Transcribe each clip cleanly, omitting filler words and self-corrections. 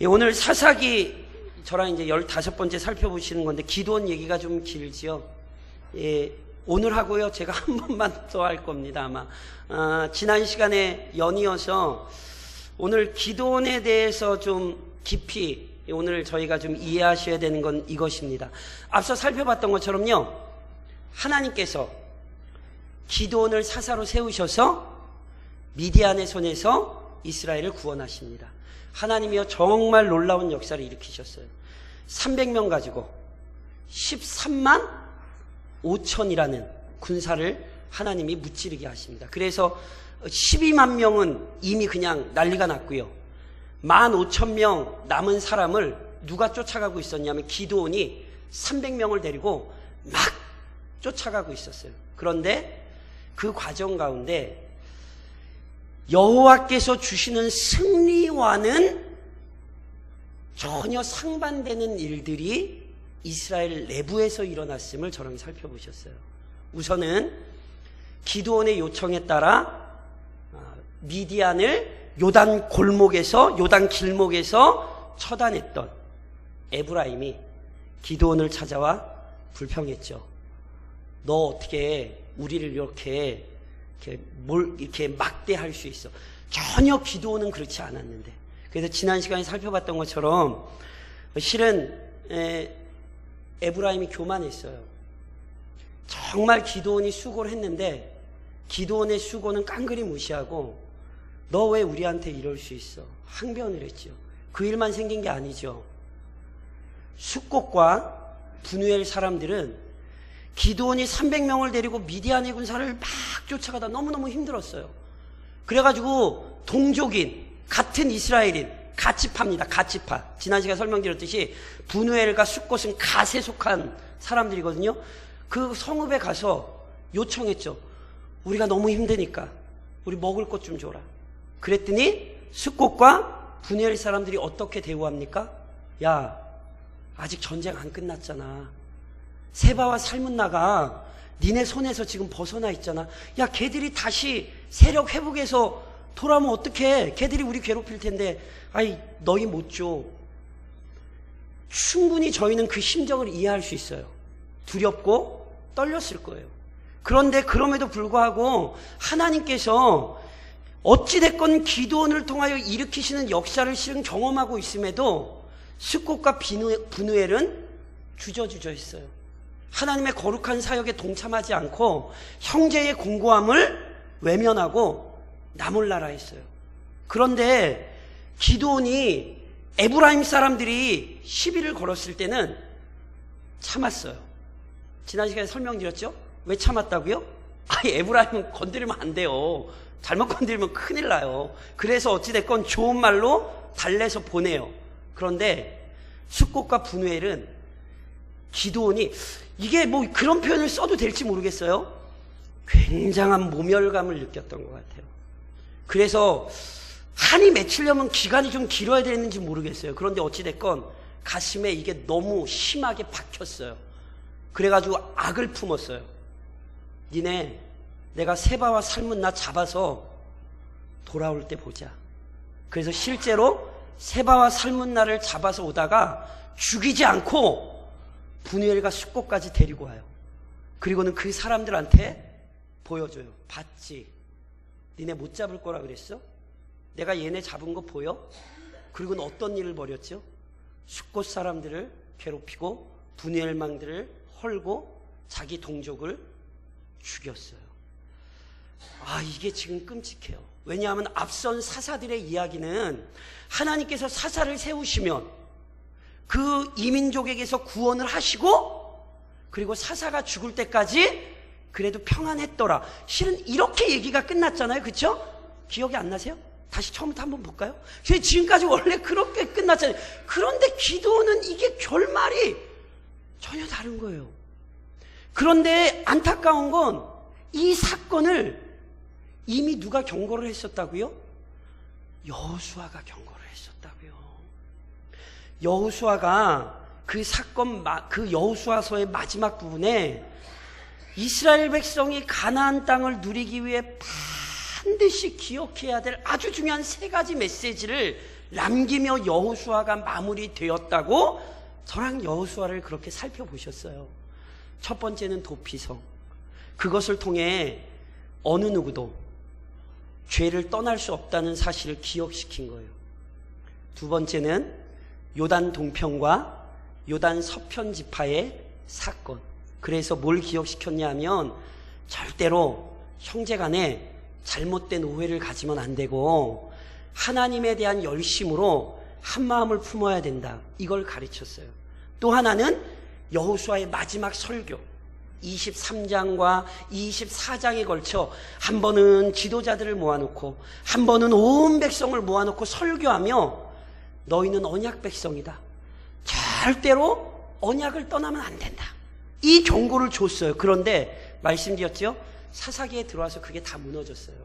오늘 사사기 저랑 이제 15번째 살펴보시는 건데 기도원 얘기가 좀 길지요. 오늘 하고요. 제가 한 번만 더 할 겁니다. 아마 지난 시간에 연이어서 오늘 기도원에 대해서 좀 깊이 오늘 저희가 좀 이해하셔야 되는 건 이것입니다. 앞서 살펴봤던 것처럼요, 하나님께서 기도원을 사사로 세우셔서 미디안의 손에서 이스라엘을 구원하십니다. 하나님이요 정말 놀라운 역사를 일으키셨어요. 300명 가지고 13만 5천이라는 군사를 하나님이 무찌르게 하십니다. 그래서 12만 명은 이미 그냥 난리가 났고요, 15,000명 남은 사람을 누가 쫓아가고 있었냐면 기드온이 300명을 데리고 막 쫓아가고 있었어요. 그런데 그 과정 가운데 여호와께서 주시는 승리와는 전혀 상반되는 일들이 이스라엘 내부에서 일어났음을 저랑 살펴보셨어요. 우선은 기드온의 요청에 따라 미디안을 요단 골목에서, 요단 길목에서 처단했던 에브라임이 기드온을 찾아와 불평했죠. 너 어떻게 우리를 이렇게 막대할 수 있어? 전혀 기드온은 그렇지 않았는데. 그래서 지난 시간에 살펴봤던 것처럼 실은 에브라임이 교만했어요. 정말 기드온이 수고를 했는데 기드온의 수고는 깡그리 무시하고 너 왜 우리한테 이럴 수 있어? 항변을 했죠. 그 일만 생긴 게 아니죠. 숫곳과 분우엘 사람들은 기드온이 300명을 데리고 미디안의 군사를 막 쫓아가다 너무너무 힘들었어요. 그래가지고 동족인 같은 이스라엘인 같이 팝니다. 같이 파. 지난 시간에 설명드렸듯이 분우엘과 숫곳은 갓에 속한 사람들이거든요. 그 성읍에 가서 요청했죠. 우리가 너무 힘드니까 우리 먹을 것 좀 줘라. 그랬더니 숫곳과 분우엘 사람들이 어떻게 대우합니까? 야, 아직 전쟁 안 끝났잖아. 세바와 살문나가 니네 손에서 지금 벗어나 있잖아. 야, 걔들이 다시 세력 회복해서 돌아오면 어떡해? 걔들이 우리 괴롭힐 텐데. 아이, 너희 못 줘. 충분히 저희는 그 심정을 이해할 수 있어요. 두렵고 떨렸을 거예요. 그런데 그럼에도 불구하고 하나님께서 어찌됐건 기드온을 통하여 일으키시는 역사를 실은 경험하고 있음에도 숫곳과 분우엘은 주저주저 했어요. 하나님의 거룩한 사역에 동참하지 않고 형제의 공고함을 외면하고 나몰라라 했어요. 그런데 기드온이 에브라임 사람들이 시비를 걸었을 때는 참았어요. 지난 시간에 설명드렸죠? 왜 참았다고요? 에브라임은 건드리면 안 돼요. 잘못 건드리면 큰일 나요. 그래서 어찌됐건 좋은 말로 달래서 보내요. 그런데 숫곳과 분우엘은 기드온이, 이게 뭐 그런 표현을 써도 될지 모르겠어요, 굉장한 모멸감을 느꼈던 것 같아요. 그래서 한이 맺히려면 기간이 좀 길어야 되는지 모르겠어요. 그런데 어찌됐건 가슴에 이게 너무 심하게 박혔어요. 그래가지고 악을 품었어요. 니네 내가 세바와 살문나 잡아서 돌아올 때 보자. 그래서 실제로 세바와 살문나를 잡아서 오다가 죽이지 않고 분우엘과 숫곳까지 데리고 와요. 그리고는 그 사람들한테 보여줘요. 봤지? 니네 못 잡을 거라 그랬어? 내가 얘네 잡은 거 보여? 그리고는 어떤 일을 벌였죠? 숫곳 사람들을 괴롭히고 분우엘망들을 헐고 자기 동족을 죽였어요. 이게 지금 끔찍해요. 왜냐하면 앞선 사사들의 이야기는 하나님께서 사사를 세우시면 그 이민족에게서 구원을 하시고 그리고 사사가 죽을 때까지 그래도 평안했더라. 실은 이렇게 얘기가 끝났잖아요. 그렇죠? 기억이 안 나세요? 다시 처음부터 한번 볼까요? 지금까지 원래 그렇게 끝났잖아요. 그런데 기드온은 이게 결말이 전혀 다른 거예요. 그런데 안타까운 건 이 사건을 이미 누가 경고를 했었다고요? 여호수아가 경고를 했었다고요. 여호수아가 그 사건, 그 여호수아서의 마지막 부분에 이스라엘 백성이 가나안 땅을 누리기 위해 반드시 기억해야 될 아주 중요한 3가지 메시지를 남기며 여호수아가 마무리되었다고 저랑 여호수아를 그렇게 살펴보셨어요. 첫 번째는 도피성. 그것을 통해 어느 누구도 죄를 떠날 수 없다는 사실을 기억시킨 거예요. 두 번째는 요단 동편과 요단 서편 지파의 사건. 그래서 뭘 기억시켰냐면 절대로 형제간에 잘못된 오해를 가지면 안 되고 하나님에 대한 열심으로 한마음을 품어야 된다. 이걸 가르쳤어요. 또 하나는 여호수아의 마지막 설교 23장과 24장에 걸쳐 한 번은 지도자들을 모아놓고 한 번은 온 백성을 모아놓고 설교하며 너희는 언약 백성이다. 절대로 언약을 떠나면 안 된다. 이 경고를 줬어요. 그런데 말씀드렸죠? 사사기에 들어와서 그게 다 무너졌어요.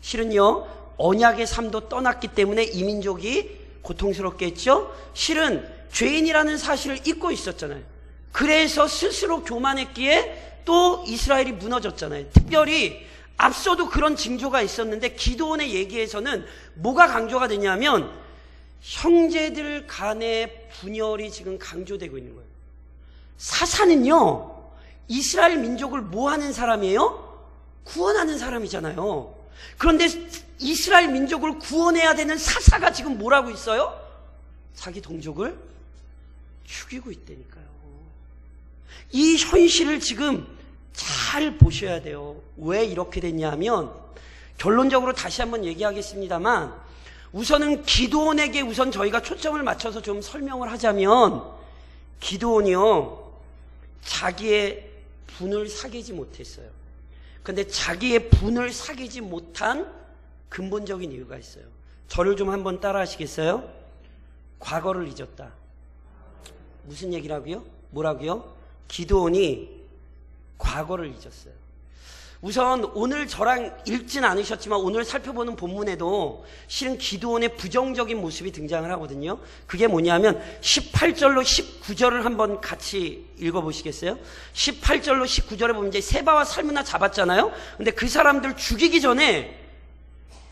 실은요, 언약의 삶도 떠났기 때문에 이 민족이 고통스럽게 했죠? 실은 죄인이라는 사실을 잊고 있었잖아요. 그래서 스스로 교만했기에 또 이스라엘이 무너졌잖아요. 특별히 앞서도 그런 징조가 있었는데 기드온의 얘기에서는 뭐가 강조가 되냐면 형제들 간의 분열이 지금 강조되고 있는 거예요. 사사는요, 이스라엘 민족을 뭐 하는 사람이에요? 구원하는 사람이잖아요. 그런데 이스라엘 민족을 구원해야 되는 사사가 지금 뭐라고 있어요? 자기 동족을 죽이고 있다니까요. 이 현실을 지금 잘 보셔야 돼요. 왜 이렇게 됐냐면 결론적으로 다시 한번 얘기하겠습니다만 우선은 기드온에게 우선 저희가 초점을 맞춰서 좀 설명을 하자면 기드온이요, 자기의 분을 사귀지 못했어요. 그런데 자기의 분을 사귀지 못한 근본적인 이유가 있어요. 저를 좀 한번 따라 하시겠어요? 과거를 잊었다. 무슨 얘기라고요? 뭐라고요? 기드온이 과거를 잊었어요. 우선 오늘 저랑 읽진 않으셨지만 오늘 살펴보는 본문에도 실은 기드온의 부정적인 모습이 등장을 하거든요. 그게 뭐냐면 18절로 19절을 한번 같이 읽어보시겠어요? 18절로 19절에 보면 이제 세바와 살므나 잡았잖아요. 근데 그 사람들 죽이기 전에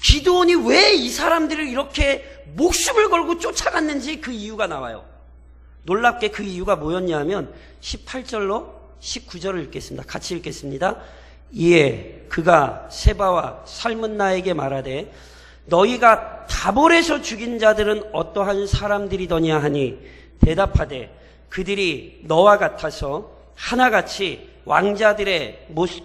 기드온이 왜 이 사람들을 이렇게 목숨을 걸고 쫓아갔는지 그 이유가 나와요. 놀랍게 그 이유가 뭐였냐면 18절로 19절을 읽겠습니다. 같이 읽겠습니다. 이에 그가 세바와 살문나에게 말하되 너희가 다볼에서 죽인 자들은 어떠한 사람들이더냐 하니 대답하되 그들이 너와 같아서 하나같이 왕자들의 모습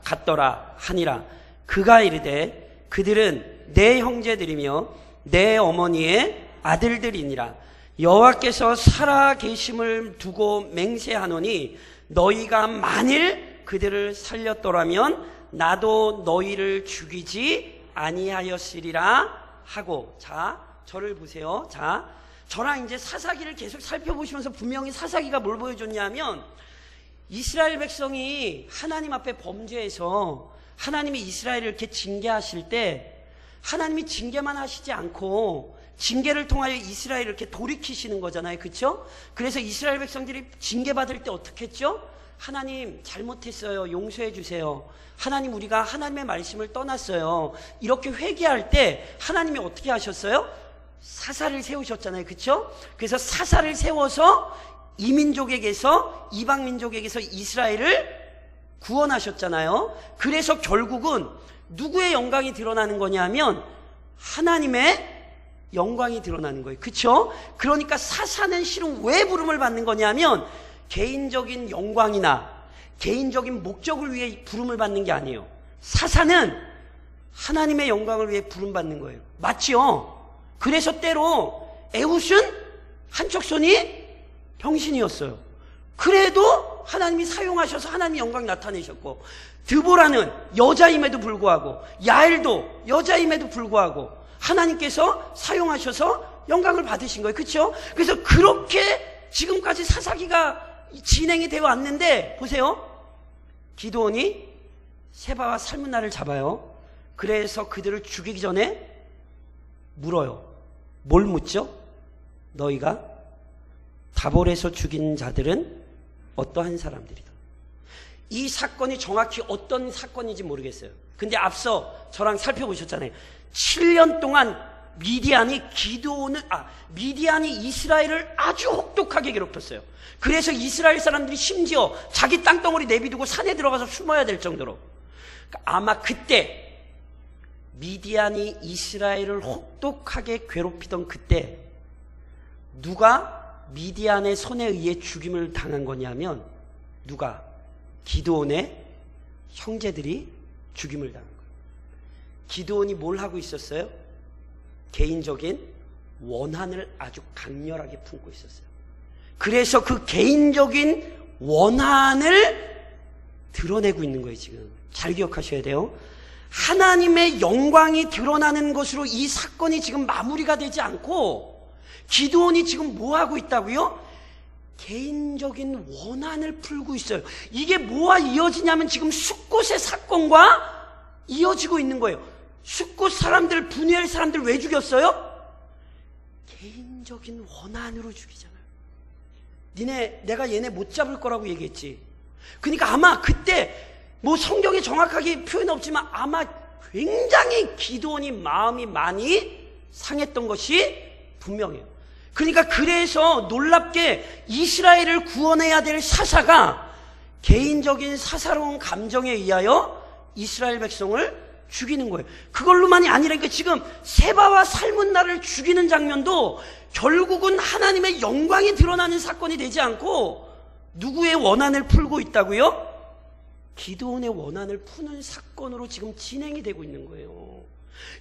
같더라 하니라. 그가 이르되 그들은 내 형제들이며 내 어머니의 아들들이니라. 여호와께서 살아 계심을 두고 맹세하노니 너희가 만일 그들을 살렸더라면 나도 너희를 죽이지 아니하였으리라 하고. 자, 저를 보세요. 자, 저랑 이제 사사기를 계속 살펴보시면서 분명히 사사기가 뭘 보여줬냐면 이스라엘 백성이 하나님 앞에 범죄해서 하나님이 이스라엘을 이렇게 징계하실 때 하나님이 징계만 하시지 않고 징계를 통하여 이스라엘을 이렇게 돌이키시는 거잖아요. 그렇죠? 그래서 이스라엘 백성들이 징계받을 때 어떻게 했죠? 하나님 잘못했어요. 용서해 주세요. 하나님 우리가 하나님의 말씀을 떠났어요. 이렇게 회개할 때 하나님이 어떻게 하셨어요? 사사를 세우셨잖아요. 그렇죠? 그래서 사사를 세워서 이민족에게서 이방 민족에게서 이스라엘을 구원하셨잖아요. 그래서 결국은 누구의 영광이 드러나는 거냐면 하나님의 영광이 드러나는 거예요. 그렇죠? 그러니까 사사는 실은 왜 부름을 받는 거냐면 개인적인 영광이나 개인적인 목적을 위해 부름을 받는 게 아니에요. 사사는 하나님의 영광을 위해 부름받는 거예요. 맞죠? 그래서 때로 에훗은 한쪽 손이 병신이었어요. 그래도 하나님이 사용하셔서 하나님의 영광이 나타내셨고, 드보라는 여자임에도 불구하고, 야엘도 여자임에도 불구하고 하나님께서 사용하셔서 영광을 받으신 거예요. 그렇죠? 그래서 그렇게 지금까지 사사기가 진행이 되어 왔는데 보세요. 기드온이 세바와 살문나를 잡아요. 그래서 그들을 죽이기 전에 물어요. 뭘 묻죠? 너희가 다볼에서 죽인 자들은 어떠한 사람들이다. 이 사건이 정확히 어떤 사건인지 모르겠어요. 근데 앞서 저랑 살펴보셨잖아요. 7년 동안 미디안이 이스라엘을 아주 혹독하게 괴롭혔어요. 그래서 이스라엘 사람들이 심지어 자기 땅덩어리 내비두고 산에 들어가서 숨어야 될 정도로. 아마 그때 미디안이 이스라엘을 혹독하게 괴롭히던 그때 누가 미디안의 손에 의해 죽임을 당한 거냐면 기드온의 형제들이 죽임을 당한 거예요. 기드온이 뭘 하고 있었어요? 개인적인 원한을 아주 강렬하게 품고 있었어요. 그래서 그 개인적인 원한을 드러내고 있는 거예요. 지금 잘 기억하셔야 돼요. 하나님의 영광이 드러나는 것으로 이 사건이 지금 마무리가 되지 않고 기드온이 지금 뭐 하고 있다고요? 개인적인 원한을 풀고 있어요. 이게 뭐와 이어지냐면 지금 숫곳의 사건과 이어지고 있는 거예요. 숫곳 사람들, 분이엘 사람들 왜 죽였어요? 개인적인 원한으로 죽이잖아요. 내가 얘네 못 잡을 거라고 얘기했지. 그러니까 아마 그때 뭐 성경에 정확하게 표현 없지만 아마 굉장히 기드온이 마음이 많이 상했던 것이 분명해요. 그러니까 그래서 놀랍게 이스라엘을 구원해야 될 사사가 개인적인 사사로운 감정에 의하여 이스라엘 백성을 죽이는 거예요. 그걸로만이 아니라니까 지금 세바와 살문나를 죽이는 장면도 결국은 하나님의 영광이 드러나는 사건이 되지 않고 누구의 원한을 풀고 있다고요? 기드온의 원한을 푸는 사건으로 지금 진행이 되고 있는 거예요.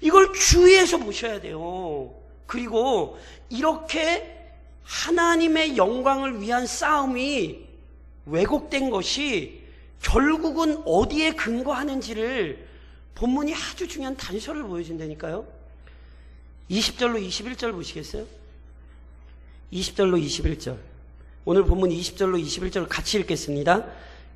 이걸 주의해서 보셔야 돼요. 그리고 이렇게 하나님의 영광을 위한 싸움이 왜곡된 것이 결국은 어디에 근거하는지를 본문이 아주 중요한 단서를 보여준다니까요. 20절로 21절 보시겠어요? 20절로 21절. 오늘 본문 20절로 21절 같이 읽겠습니다.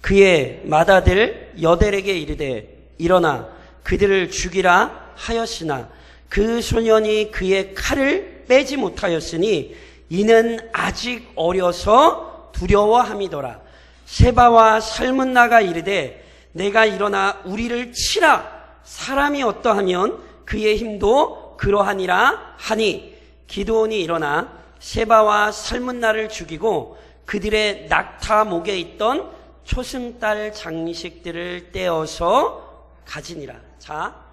그의 맏아들 여델에게 이르되 일어나 그들을 죽이라 하였으나 그 소년이 그의 칼을 빼지 못하였으니 이는 아직 어려서 두려워함이더라. 세바와 살문나가 이르되 내가 일어나 우리를 치라. 사람이 어떠하면 그의 힘도 그러하니라 하니 기드온이 일어나 세바와 살문나를 죽이고 그들의 낙타 목에 있던 초승달 장식들을 떼어서 가지니라. 자,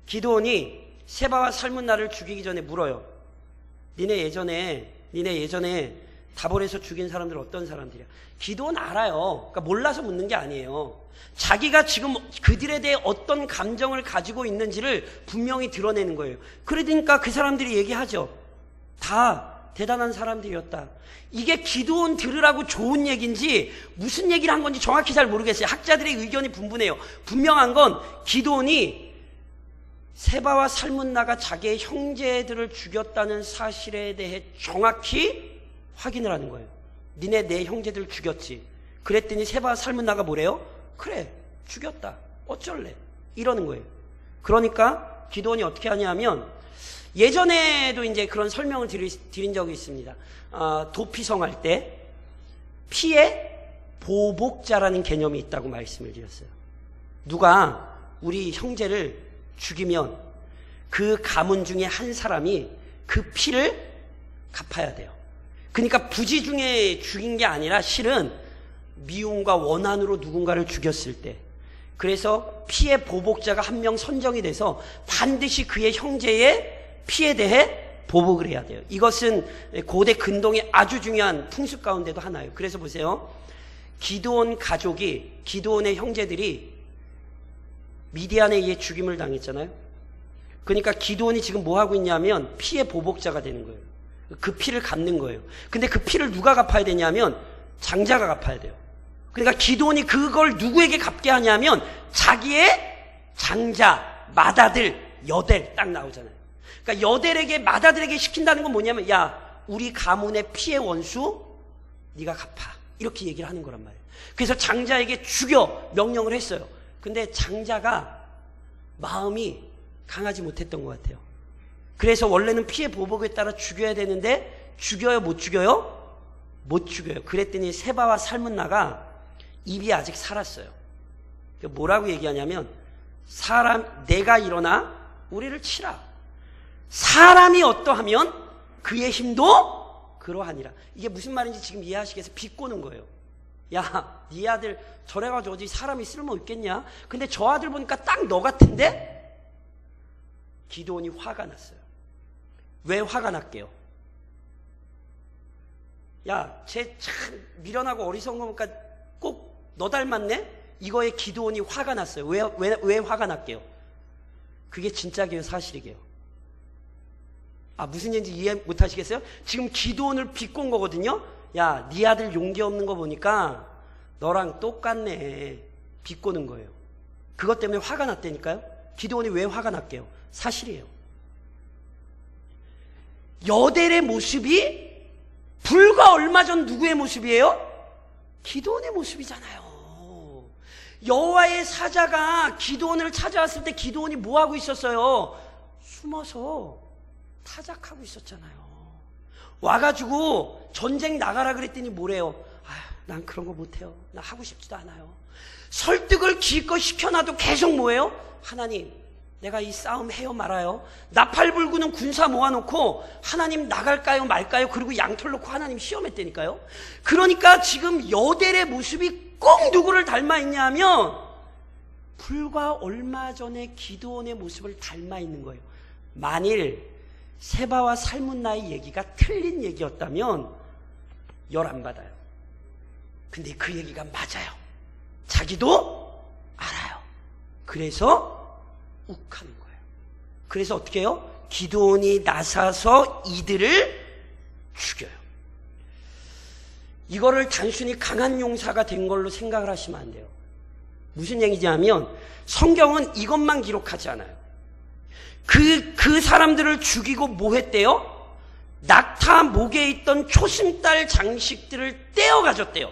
기드온이 세바와 살문나를 죽이기 전에 물어요. 니네 예전에 다볼에서 죽인 사람들 어떤 사람들이야? 기드온 알아요. 그러니까 몰라서 묻는 게 아니에요. 자기가 지금 그들에 대해 어떤 감정을 가지고 있는지를 분명히 드러내는 거예요. 그러니까 그 사람들이 얘기하죠. 다 대단한 사람들이었다. 이게 기드온 들으라고 좋은 얘기인지 무슨 얘기를 한 건지 정확히 잘 모르겠어요. 학자들의 의견이 분분해요. 분명한 건 기드온이 세바와 살문나가 자기의 형제들을 죽였다는 사실에 대해 정확히 확인을 하는 거예요. 니네 내 형제들 죽였지. 그랬더니 세바와 살문나가 뭐래요? 그래, 죽였다. 어쩔래? 이러는 거예요. 그러니까 기드온이 어떻게 하냐면 예전에도 이제 그런 설명을 드린 적이 있습니다. 도피성 할 때 피의 보복자라는 개념이 있다고 말씀을 드렸어요. 누가 우리 형제를 죽이면 그 가문 중에 한 사람이 그 피를 갚아야 돼요. 그러니까 부지 중에 죽인 게 아니라 실은 미움과 원한으로 누군가를 죽였을 때, 그래서 피의 보복자가 한 명 선정이 돼서 반드시 그의 형제의 피에 대해 보복을 해야 돼요. 이것은 고대 근동의 아주 중요한 풍습 가운데도 하나예요. 그래서 보세요. 기드온 가족이, 기드온의 형제들이 미디안에 의해 죽임을 당했잖아요. 그러니까 기드온이 지금 뭐 하고 있냐면 피의 보복자가 되는 거예요. 그 피를 갚는 거예요. 근데 그 피를 누가 갚아야 되냐면 장자가 갚아야 돼요. 그러니까 기드온이 그걸 누구에게 갚게 하냐면 자기의 장자, 맏아들, 여델 딱 나오잖아요. 그러니까 여델에게, 맏아들에게 시킨다는 건 뭐냐면, 야, 우리 가문의 피의 원수 네가 갚아, 이렇게 얘기를 하는 거란 말이에요. 그래서 장자에게 죽여 명령을 했어요. 근데 장자가 마음이 강하지 못했던 것 같아요. 그래서 원래는 피의 보복에 따라 죽여야 되는데 죽여요, 못 죽여요? 못 죽여요. 그랬더니 세바와 살문나가 입이 아직 살았어요. 뭐라고 얘기하냐면, 내가 일어나 우리를 치라. 사람이 어떠하면 그의 힘도 그러하니라. 이게 무슨 말인지 지금 이해하시겠어요? 비꼬는 거예요. 야, 네 아들 저래가지고 어디 사람이 쓸모 있겠냐? 근데 저 아들 보니까 딱 너 같은데? 기드온이 화가 났어요. 왜 화가 났게요? 야, 쟤 참 미련하고 어리석은 거 보니까 꼭 너 닮았네? 이거에 기드온이 화가 났어요. 왜 화가 났게요? 그게 진짜게요, 사실이게요? 아, 무슨 얘기인지 이해 못 하시겠어요? 지금 기드온을 비꼰 거거든요? 야, 네 아들 용기 없는 거 보니까 너랑 똑같네. 비꼬는 거예요. 그것 때문에 화가 났다니까요? 기드온이 왜 화가 났게요? 사실이에요. 여델의 모습이 불과 얼마 전 누구의 모습이에요? 기드온의 모습이잖아요. 여호와의 사자가 기드온을 찾아왔을 때 기드온이 뭐 하고 있었어요? 숨어서 타작하고 있었잖아요. 와가지고 전쟁 나가라 그랬더니 뭐래요? 난 그런 거 못해요. 나 하고 싶지도 않아요. 설득을 기껏 시켜놔도 계속 뭐예요? 하나님, 내가 이 싸움 해요 말아요? 나팔불구는 군사 모아놓고 하나님 나갈까요 말까요? 그리고 양털 놓고 하나님 시험했다니까요. 그러니까 지금 여델의 모습이 꼭 누구를 닮아있냐 하면 불과 얼마 전에 기드온의 모습을 닮아있는 거예요. 만일 세바와 살문나의 얘기가 틀린 얘기였다면 열 안 받아요. 근데 그 얘기가 맞아요. 자기도 알아요. 그래서 욱하는 거예요. 그래서 어떻게 해요? 기드온이 나서서 이들을 죽여요. 이거를 단순히 강한 용사가 된 걸로 생각을 하시면 안 돼요. 무슨 얘기냐면 성경은 이것만 기록하지 않아요. 그 사람들을 죽이고 뭐 했대요? 낙타 목에 있던 초승달 장식들을 떼어 가졌대요.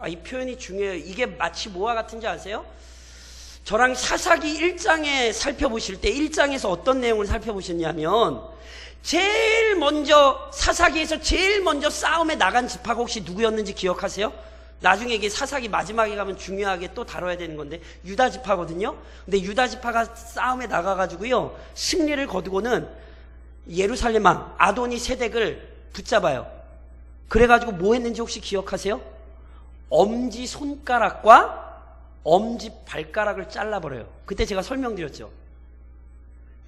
이 표현이 중요해요. 이게 마치 뭐와 같은지 아세요? 저랑 사사기 1장에 살펴보실 때 1장에서 어떤 내용을 살펴보셨냐면 제일 먼저 사사기에서 제일 먼저 싸움에 나간 지파가 혹시 누구였는지 기억하세요? 나중에 이게 사사기 마지막에 가면 중요하게 또 다뤄야 되는 건데 유다 지파거든요. 근데 유다 지파가 싸움에 나가가지고요 승리를 거두고는 예루살렘 왕 아도니 세덱을 붙잡아요. 그래가지고 뭐 했는지 혹시 기억하세요? 엄지 손가락과 엄지 발가락을 잘라버려요. 그때 제가 설명드렸죠.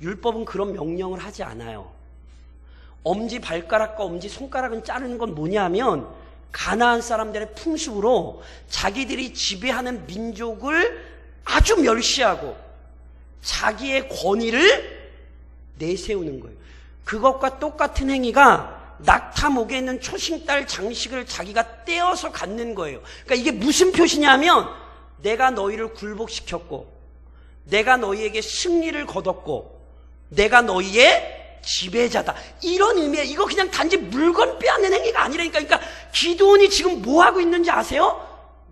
율법은 그런 명령을 하지 않아요. 엄지 발가락과 엄지 손가락은 자르는 건 뭐냐면 가나안 사람들의 풍습으로 자기들이 지배하는 민족을 아주 멸시하고 자기의 권위를 내세우는 거예요. 그것과 똑같은 행위가 낙타 목에 있는 초승달 장식을 자기가 떼어서 갖는 거예요. 그러니까 이게 무슨 표시냐면 내가 너희를 굴복시켰고 내가 너희에게 승리를 거뒀고 내가 너희의 지배자다. 이런 의미에 이거 그냥 단지 물건 빼앗는 행위가 아니라니까. 그러니까 기드온이 지금 뭐 하고 있는지 아세요?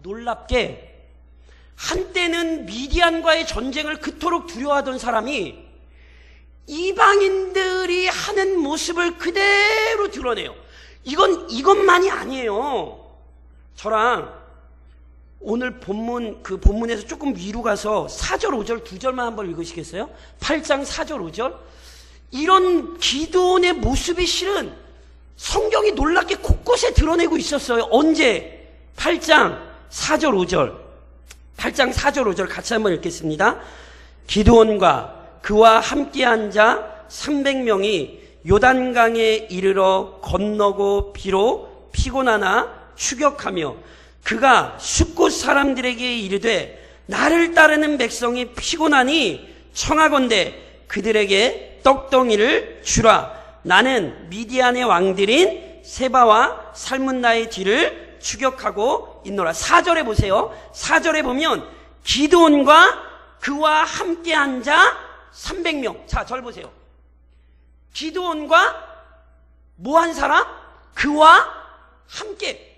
놀랍게 한때는 미디안과의 전쟁을 그토록 두려워하던 사람이 이방인들이 하는 모습을 그대로 드러내요. 이것만이 아니에요. 저랑 오늘 본문에서 조금 위로 가서 4절 5절 2절만 한번 읽으시겠어요? 8장 4절 5절. 이런 기드온의 모습이 실은 성경이 놀랍게 곳곳에 드러내고 있었어요. 언제? 8장 4절 5절. 8장 4절 5절 같이 한번 읽겠습니다. 기드온과 그와 함께한 자 300명이 요단강에 이르러 건너고 비로 피곤하나 추격하며 그가 숫곳 사람들에게 이르되 나를 따르는 백성이 피곤하니 청하건대 그들에게 떡덩이를 주라. 나는 미디안의 왕들인 세바와 살문나의 뒤를 추격하고 있노라. 4절에 보세요. 4절에 보면 기드온과 그와 함께한 자 300명. 자, 절 보세요. 기드온과 뭐한 사람? 그와 함께.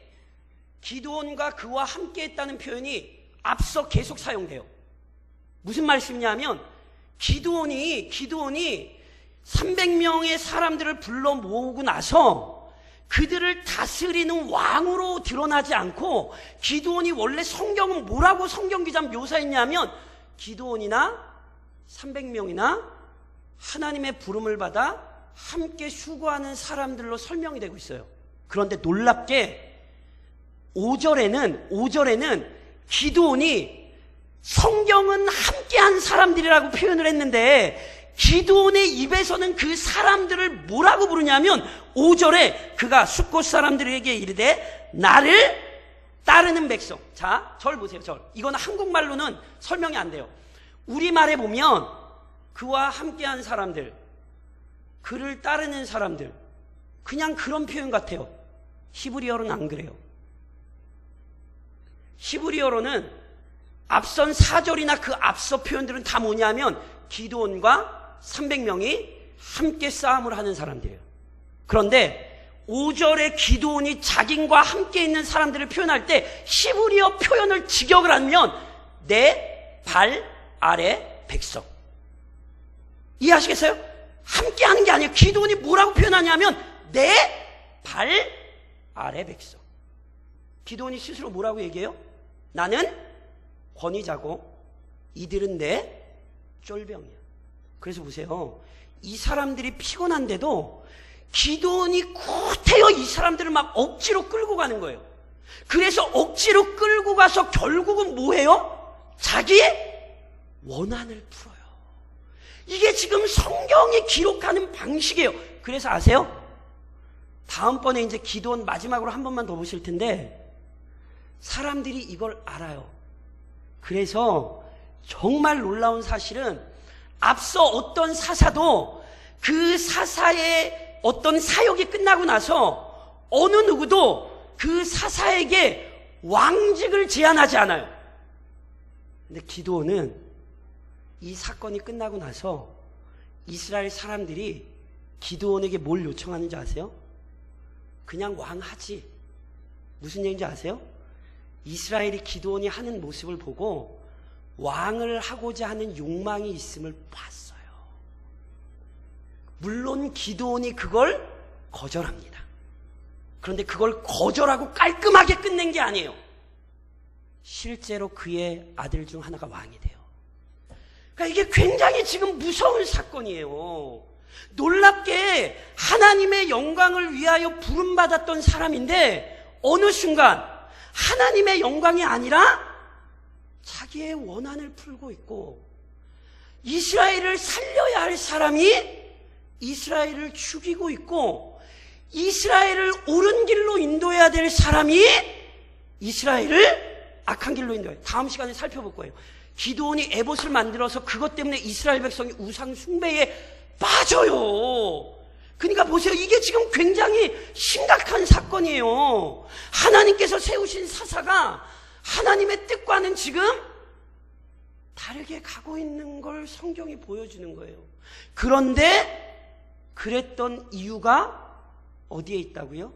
기드온과 그와 함께 했다는 표현이 앞서 계속 사용돼요. 무슨 말씀이냐면 기드온이 300명의 사람들을 불러 모으고 나서 그들을 다스리는 왕으로 드러나지 않고 기드온이 원래 성경은 뭐라고 성경 기자는 묘사했냐면 기드온이나 300명이나 하나님의 부름을 받아 함께 수고하는 사람들로 설명이 되고 있어요. 그런데 놀랍게 5절에는 기드온이 성경은 함께한 사람들이라고 표현을 했는데 기드온의 입에서는 그 사람들을 뭐라고 부르냐면 5절에 그가 숫곳 사람들에게 이르되 나를 따르는 백성. 자, 절 보세요. 절. 이건 한국말로는 설명이 안 돼요. 우리말에 보면 그와 함께한 사람들, 그를 따르는 사람들, 그냥 그런 표현 같아요. 히브리어로는 안 그래요. 히브리어로는 앞선 4절이나 그 앞서 표현들은 다 뭐냐면 기드온과 300명이 함께 싸움을 하는 사람들이에요. 그런데 5절에 기드온이 자긴과 함께 있는 사람들을 표현할 때 히브리어 표현을 직역을 하면 내 발 아래 백성. 이해하시겠어요? 함께 하는 게 아니에요. 기드온이 뭐라고 표현하냐면 내 발 아래 백성. 기드온이 스스로 뭐라고 얘기해요? 나는 권위자고 이들은 내 쫄병이야. 그래서 보세요. 이 사람들이 피곤한데도 기드온이 구태여 이 사람들을 막 억지로 끌고 가는 거예요. 그래서 억지로 끌고 가서 결국은 뭐해요? 자기의 원한을 풀어요. 이게 지금 성경이 기록하는 방식이에요. 그래서 아세요? 다음번에 이제 기드온 마지막으로 한 번만 더 보실 텐데 사람들이 이걸 알아요. 그래서 정말 놀라운 사실은 앞서 어떤 사사도 그 사사의 어떤 사역이 끝나고 나서 어느 누구도 그 사사에게 왕직을 제안하지 않아요. 근데 기드온은 이 사건이 끝나고 나서 이스라엘 사람들이 기드온에게 뭘 요청하는지 아세요? 그냥 왕하지. 무슨 얘기인지 아세요? 이스라엘이 기드온이 하는 모습을 보고 왕을 하고자 하는 욕망이 있음을 봤어요. 물론 기드온이 그걸 거절합니다. 그런데 그걸 거절하고 깔끔하게 끝낸 게 아니에요. 실제로 그의 아들 중 하나가 왕이 돼요. 그러니까 이게 굉장히 지금 무서운 사건이에요. 놀랍게 하나님의 영광을 위하여 부름받았던 사람인데 어느 순간 하나님의 영광이 아니라 자기의 원한을 풀고 있고 이스라엘을 살려야 할 사람이 이스라엘을 죽이고 있고 이스라엘을 옳은 길로 인도해야 될 사람이 이스라엘을 악한 길로 인도해요. 다음 시간에 살펴볼 거예요. 기드온이 에봇을 만들어서 그것 때문에 이스라엘 백성이 우상 숭배에 빠져요. 그러니까 보세요. 이게 지금 굉장히 심각한 사건이에요. 하나님께서 세우신 사사가 하나님의 뜻과는 지금 다르게 가고 있는 걸 성경이 보여주는 거예요. 그런데 그랬던 이유가 어디에 있다고요?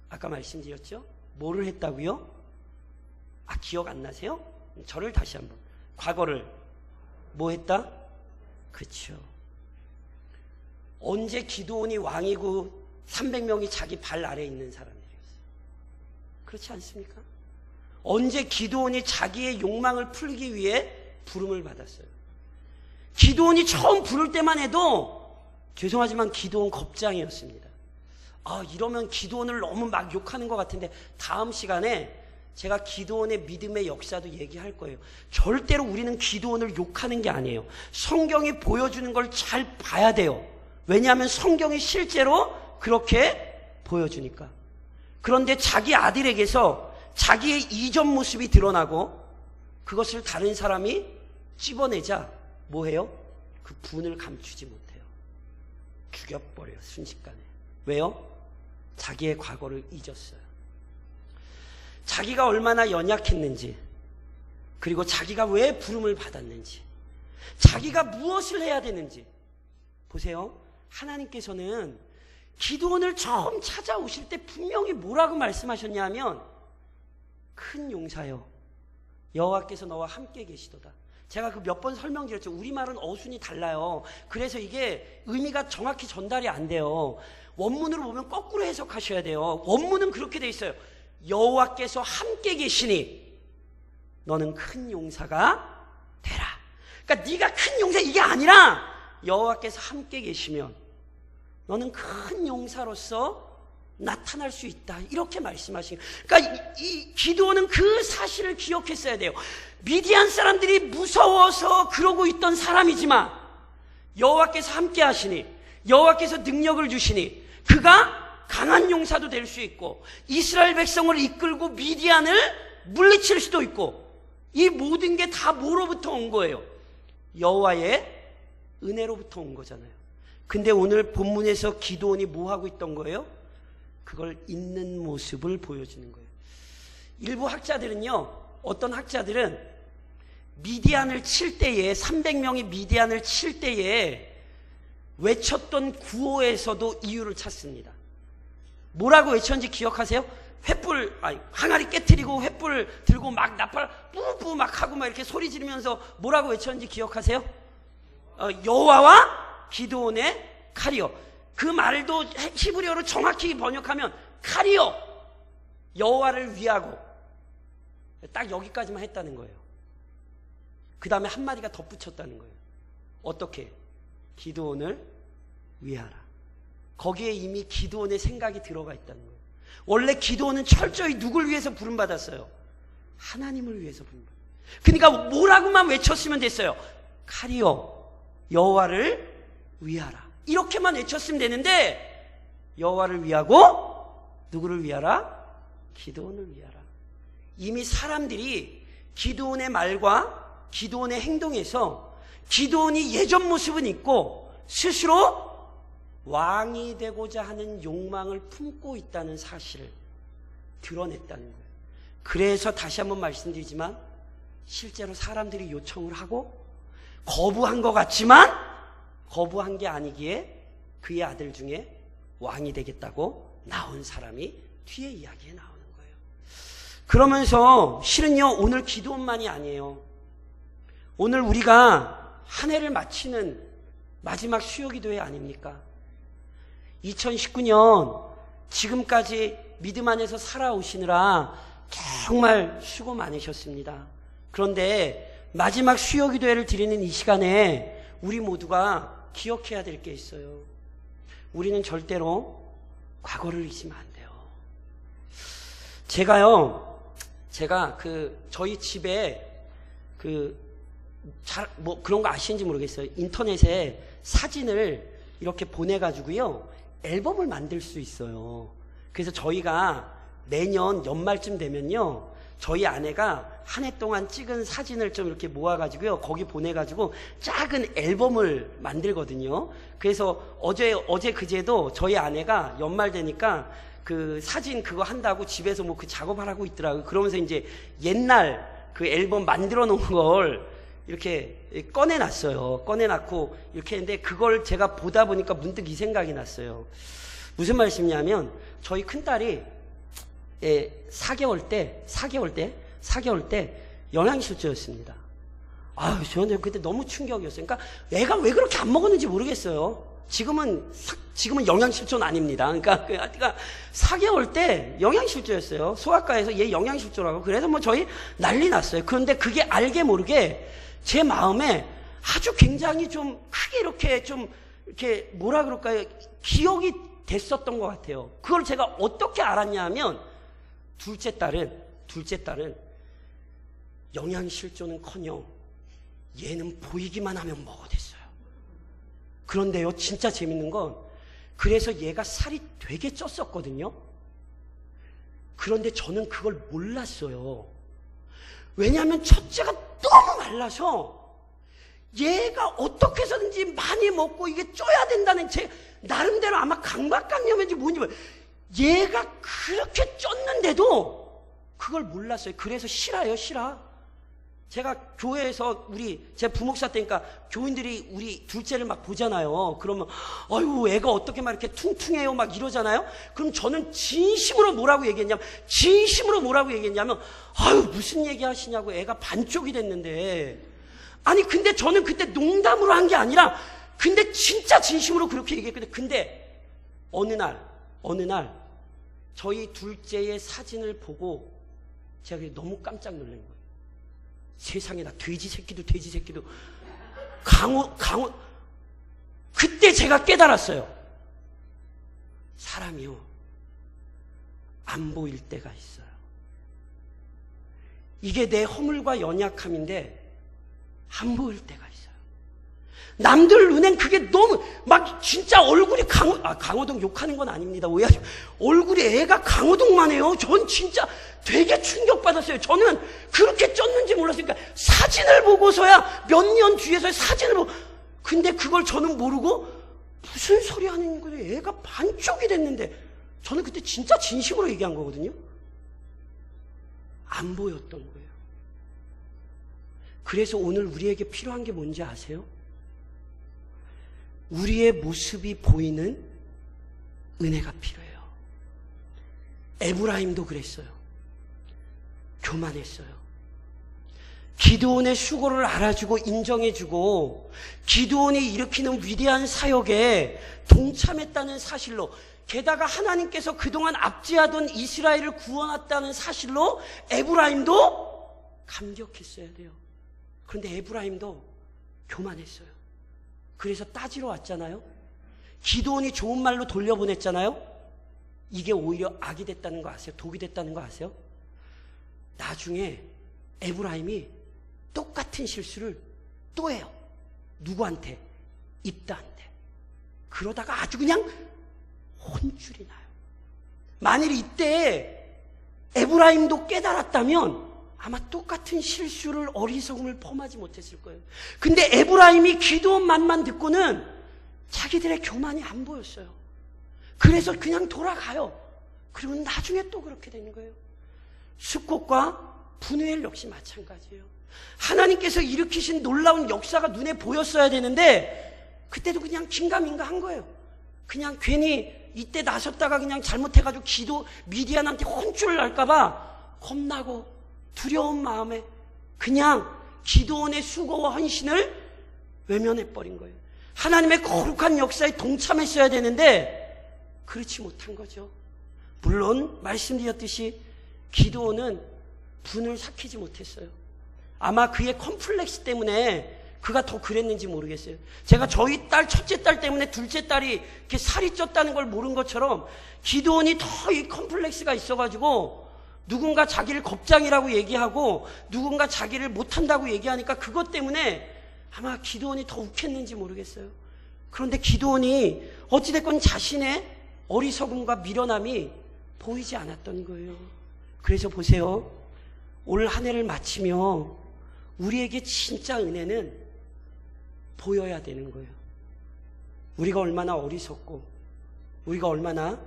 아까 말씀드렸죠? 뭐를 했다고요? 기억 안 나세요? 저를 다시 한번. 과거를 뭐 했다? 그렇죠. 언제 기드온이 왕이고 300명이 자기 발 아래에 있는 사람들이었어요. 그렇지 않습니까? 언제 기드온이 자기의 욕망을 풀기 위해 부름을 받았어요. 기드온이 처음 부를 때만 해도 죄송하지만 기드온 겁장이었습니다. 이러면 기드온을 너무 막 욕하는 것 같은데 다음 시간에 제가 기드온의 믿음의 역사도 얘기할 거예요. 절대로 우리는 기드온을 욕하는 게 아니에요. 성경이 보여주는 걸 잘 봐야 돼요. 왜냐하면 성경이 실제로 그렇게 보여주니까. 그런데 자기 아들에게서 자기의 이전 모습이 드러나고 그것을 다른 사람이 찝어내자 뭐해요? 그 분을 감추지 못해요. 죽여버려요. 순식간에. 왜요? 자기의 과거를 잊었어요. 자기가 얼마나 연약했는지, 그리고 자기가 왜 부름을 받았는지, 자기가 무엇을 해야 되는지. 보세요. 하나님께서는 기드온을 처음 찾아오실 때 분명히 뭐라고 말씀하셨냐면 큰 용사여 여호와께서 너와 함께 계시도다. 제가 그 몇 번 설명드렸죠. 우리말은 어순이 달라요. 그래서 이게 의미가 정확히 전달이 안 돼요. 원문으로 보면 거꾸로 해석하셔야 돼요. 원문은 그렇게 돼 있어요. 여호와께서 함께 계시니 너는 큰 용사가 되라. 그러니까 네가 큰 용사 이게 아니라 여호와께서 함께 계시면 너는 큰 용사로서 나타날 수 있다. 이렇게 말씀하신 거예요. 그러니까 이 기드온은 그 사실을 기억했어야 돼요. 미디안 사람들이 무서워서 그러고 있던 사람이지만 여호와께서 함께 하시니, 여호와께서 능력을 주시니 그가 강한 용사도 될 수 있고 이스라엘 백성을 이끌고 미디안을 물리칠 수도 있고, 이 모든 게 다 뭐로부터 온 거예요? 여호와의 은혜로부터 온 거잖아요. 근데 오늘 본문에서 기드온이 뭐 하고 있던 거예요? 그걸 있는 모습을 보여주는 거예요. 일부 학자들은요, 어떤 학자들은 미디안을 칠 때에, 300명이 미디안을 칠 때에 외쳤던 구호에서도 이유를 찾습니다. 뭐라고 외쳤는지 기억하세요? 항아리 깨트리고 횃불 들고 막 나팔 뿌뿌 막 하고 막 이렇게 소리 지르면서 뭐라고 외쳤는지 기억하세요? 여호와와 기드온의 칼이요. 그 말도 히브리어로 정확히 번역하면 칼이요, 여호와를 위하고, 딱 여기까지만 했다는 거예요. 그 다음에 한마디가 덧붙였다는 거예요. 어떻게? 기드온을 위하라. 거기에 이미 기드온의 생각이 들어가 있다는 거예요. 원래 기드온은 철저히 누굴 위해서 부름받았어요? 하나님을 위해서 부름받았어요. 그러니까 뭐라고만 외쳤으면 됐어요. 칼이요, 여호와를 위하라. 이렇게만 외쳤으면 되는데 여호와를 위하고 누구를 위하라? 기드온을 위하라. 이미 사람들이 기드온의 말과 기드온의 행동에서 기드온이 예전 모습은 있고 스스로 왕이 되고자 하는 욕망을 품고 있다는 사실을 드러냈다는 거예요. 그래서 다시 한번 말씀드리지만 실제로 사람들이 요청을 하고 거부한 것 같지만 거부한 게 아니기에 그의 아들 중에 왕이 되겠다고 나온 사람이 뒤에 이야기에 나오는 거예요. 그러면서 실은요, 오늘 기드온만이 아니에요. 오늘 우리가 한 해를 마치는 마지막 수요기도회 아닙니까? 2019년 지금까지 믿음 안에서 살아오시느라 정말 수고 많으셨습니다. 그런데 마지막 수요기도회를 드리는 이 시간에 우리 모두가 기억해야 될 게 있어요. 우리는 절대로 과거를 잊으면 안 돼요. 제가 저희 집에 그런 거 아시는지 모르겠어요. 인터넷에 사진을 이렇게 보내가지고요, 앨범을 만들 수 있어요. 그래서 저희가 매년 연말쯤 되면요, 저희 아내가 한 해 동안 찍은 사진을 좀 이렇게 모아가지고요, 거기 보내가지고 작은 앨범을 만들거든요. 그래서 어제 그제도 저희 아내가 연말 되니까 그 사진 그거 한다고 집에서 뭐 그 작업을 하고 있더라고요. 그러면서 이제 옛날 그 앨범 만들어 놓은 걸 이렇게 꺼내놨어요. 꺼내놨고 이렇게 했는데 그걸 제가 보다 보니까 문득 이 생각이 났어요. 무슨 말씀이냐면 저희 큰딸이 4개월 때 영양실조였습니다. 저는 그때 너무 충격이었어요. 그러니까 애가 왜 그렇게 안 먹었는지 모르겠어요. 지금은 영양실조는 아닙니다. 그러니까 4개월 때 영양실조였어요. 소아과에서 얘 영양실조라고. 그래서 뭐 저희 난리 났어요. 그런데 그게 알게 모르게 제 마음에 아주 굉장히 좀 크게 이렇게 뭐라 그럴까요? 기억이 됐었던 것 같아요. 그걸 제가 어떻게 알았냐 하면 둘째 딸은 영양실조는커녕 얘는 보이기만 하면 먹어댔어요. 그런데요, 진짜 재밌는 건 그래서 얘가 살이 되게 쪘었거든요. 그런데 저는 그걸 몰랐어요. 왜냐하면 첫째가 너무 말라서 얘가 어떻게 해서든지 많이 먹고 이게 쪄야 된다는 제 나름대로 아마 강박관념인지 뭔지 얘가 그렇게 쪘는데도 그걸 몰랐어요. 그래서 싫어요. 제가 교회에서 제 부목사 때니까 교인들이 우리 둘째를 막 보잖아요. 그러면 아유 애가 어떻게 막 이렇게 퉁퉁해요 막 이러잖아요. 그럼 저는 진심으로 뭐라고 얘기했냐면 아유 무슨 얘기 하시냐고, 애가 반쪽이 됐는데. 아니 근데 저는 그때 농담으로 한 게 아니라 근데 진짜 진심으로 그렇게 얘기했거든요. 근데 어느 날 저희 둘째의 사진을 보고 제가 너무 깜짝 놀란 거예요. 세상에나 돼지 새끼도 강호 그때 제가 깨달았어요. 사람이요, 안 보일 때가 있어요. 이게 내 허물과 연약함인데 안 보일 때가 있어요. 남들 눈엔 그게 너무 막 진짜 얼굴이 강호동 욕하는 건 아닙니다. 오해하지. 얼굴이 애가 강호동만 해요. 전 진짜 되게 충격받았어요. 저는 그렇게 쪘는지 몰랐으니까 사진을 보고서야 몇 년 뒤에서 사진을 보고, 근데 그걸 저는 모르고 무슨 소리 하는 거예요. 애가 반쪽이 됐는데, 저는 그때 진짜 진심으로 얘기한 거거든요. 안 보였던 거예요. 그래서 오늘 우리에게 필요한 게 뭔지 아세요? 우리의 모습이 보이는 은혜가 필요해요. 에브라임도 그랬어요. 교만했어요. 기드온의 수고를 알아주고 인정해주고 기드온이 일으키는 위대한 사역에 동참했다는 사실로, 게다가 하나님께서 그동안 압제하던 이스라엘을 구원했다는 사실로 에브라임도 감격했어야 돼요. 그런데 에브라임도 교만했어요. 그래서 따지러 왔잖아요. 기드온이 좋은 말로 돌려보냈잖아요. 이게 오히려 악이 됐다는 거 아세요? 독이 됐다는 거 아세요? 나중에 에브라임이 똑같은 실수를 또 해요. 누구한테? 입다한테. 그러다가 아주 그냥 혼쭐이 나요. 만일 이때 에브라임도 깨달았다면 아마 똑같은 실수를, 어리석음을 범하지 못했을 거예요. 근데 에브라임이 기드온 말만 듣고는 자기들의 교만이 안 보였어요. 그래서 그냥 돌아가요. 그리고 나중에 또 그렇게 되는 거예요. 숫곳과 분우엘 역시 마찬가지예요. 하나님께서 일으키신 놀라운 역사가 눈에 보였어야 되는데 그때도 그냥 긴가민가 한 거예요. 그냥 괜히 이때 나섰다가 그냥 잘못해가지고 미디안한테 혼쭐 날까봐 겁나고 두려운 마음에 그냥 기드온의 수고와 헌신을 외면해버린 거예요. 하나님의 거룩한 역사에 동참했어야 되는데 그렇지 못한 거죠. 물론 말씀드렸듯이 기드온은 분을 삭히지 못했어요. 아마 그의 컴플렉스 때문에 그가 더 그랬는지 모르겠어요. 제가 저희 딸, 첫째 딸 때문에 둘째 딸이 이렇게 살이 쪘다는 걸 모른 것처럼 기드온이 더 이 컴플렉스가 있어가지고 누군가 자기를 겁장이라고 얘기하고 누군가 자기를 못한다고 얘기하니까 그것 때문에 아마 기드온이 더 욱했는지 모르겠어요. 그런데 기드온이 어찌됐건 자신의 어리석음과 미련함이 보이지 않았던 거예요. 그래서 보세요. 올 한 해를 마치며 우리에게 진짜 은혜는 보여야 되는 거예요. 우리가 얼마나 어리석고 우리가 얼마나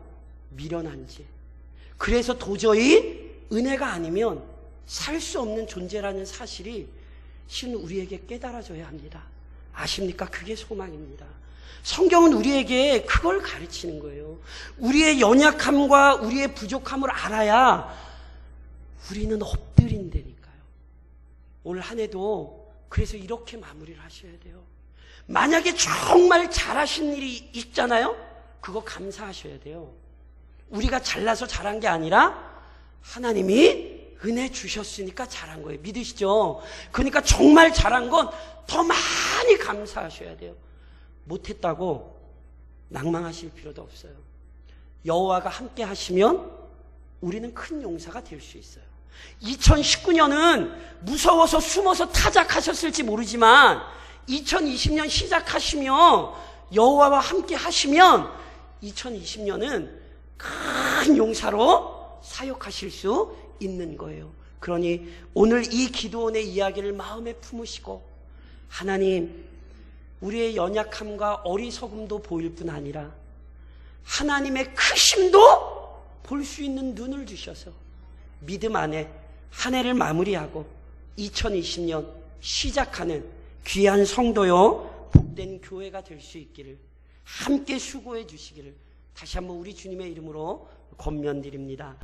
미련한지. 그래서 도저히 은혜가 아니면 살 수 없는 존재라는 사실이 실은 우리에게 깨달아져야 합니다. 아십니까? 그게 소망입니다. 성경은 우리에게 그걸 가르치는 거예요. 우리의 연약함과 우리의 부족함을 알아야 우리는 엎드린다니까요. 올 한 해도 그래서 이렇게 마무리를 하셔야 돼요. 만약에 정말 잘하신 일이 있잖아요. 그거 감사하셔야 돼요. 우리가 잘나서 잘한 게 아니라 하나님이 은혜 주셨으니까 잘한 거예요. 믿으시죠? 그러니까 정말 잘한 건 더 많이 감사하셔야 돼요. 못했다고 낭망하실 필요도 없어요. 여호와가 함께 하시면 우리는 큰 용사가 될 수 있어요. 2019년은 무서워서 숨어서 타작하셨을지 모르지만 2020년 시작하시며 여호와와 함께 하시면 2020년은 큰 용사로 사역하실 수 있는 거예요. 그러니 오늘 이 기드온의 이야기를 마음에 품으시고, 하나님, 우리의 연약함과 어리석음도 보일 뿐 아니라 하나님의 크심도 볼 수 있는 눈을 주셔서 믿음 안에 한 해를 마무리하고 2020년 시작하는 귀한 성도요 복된 교회가 될 수 있기를, 함께 수고해 주시기를 다시 한번 우리 주님의 이름으로 권면드립니다.